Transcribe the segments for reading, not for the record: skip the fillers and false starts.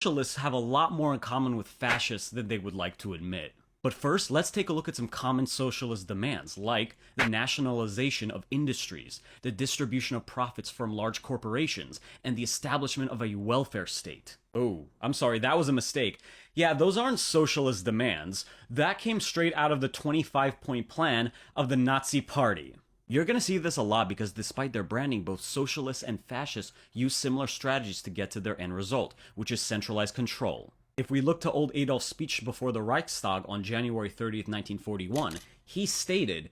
Socialists have a lot more in common with fascists than they would like to admit. But first, let's take a look at some common socialist demands, like the nationalization of industries, the distribution of profits from large corporations, and the establishment of a welfare state. Oh, I'm sorry, that was a mistake. Yeah, those aren't socialist demands. That came straight out of the 25-point plan of the Nazi Party. You're going to see this a lot because despite their branding, both socialists and fascists use similar strategies to get to their end result, which is centralized control. If we look to old Adolf's speech before the Reichstag on January 30th, 1941, he stated,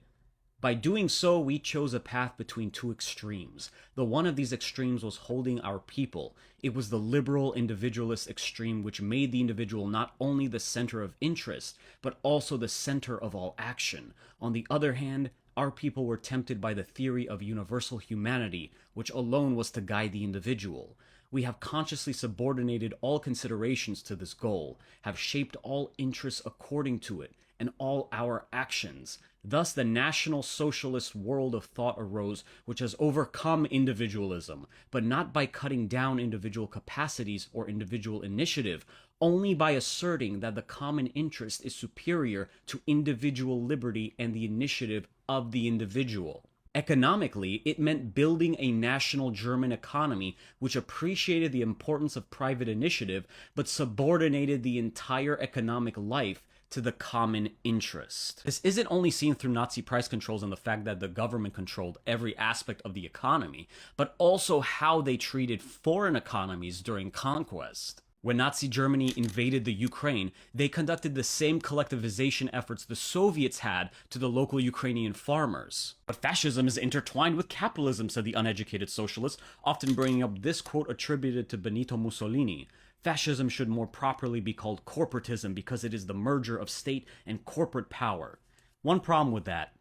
"By doing so, we chose a path between two extremes. The one of these extremes was holding our people. It was the liberal individualist extreme which made the individual not only the center of interest, but also the center of all action. On the other hand, our people were tempted by the theory of universal humanity, which alone was to guide the individual. We have consciously subordinated all considerations to this goal, have shaped all interests according to it, and all our actions. Thus the National Socialist world of thought arose, which has overcome individualism, but not by cutting down individual capacities or individual initiative, only by asserting that the common interest is superior to individual liberty and the initiative of the individual." Economically, it meant building a national German economy which appreciated the importance of private initiative, but subordinated the entire economic life to the common interest. This isn't only seen through Nazi price controls and the fact that the government controlled every aspect of the economy, but also how they treated foreign economies during conquest. When Nazi Germany invaded the Ukraine, they conducted the same collectivization efforts the Soviets had to the local Ukrainian farmers. But fascism is intertwined with capitalism, said the uneducated socialists, often bringing up this quote attributed to Benito Mussolini. "Fascism should more properly be called corporatism because it is the merger of state and corporate power." One problem with that: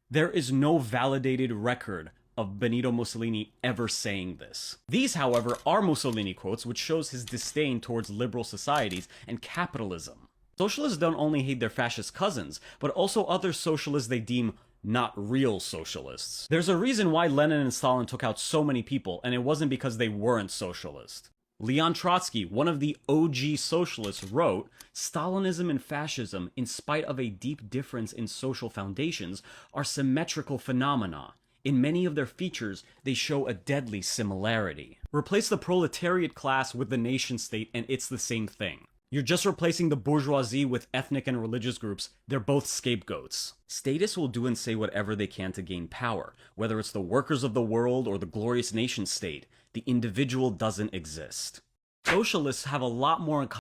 there is no validated record of Benito Mussolini ever saying this. These, however, are Mussolini quotes, which shows his disdain towards liberal societies and capitalism. Socialists don't only hate their fascist cousins, but also other socialists they deem not real socialists. There's a reason why Lenin and Stalin took out so many people, and it wasn't because they weren't socialist. Leon Trotsky, one of the OG socialists, wrote, "Stalinism and fascism, in spite of a deep difference in social foundations, are symmetrical phenomena. In many of their features, they show a deadly similarity." Replace the proletariat class with the nation state and it's the same thing. You're just replacing the bourgeoisie with ethnic and religious groups. They're both scapegoats. Statists will do and say whatever they can to gain power, whether it's the workers of the world or the glorious nation state. The individual doesn't exist. Socialists have a lot more in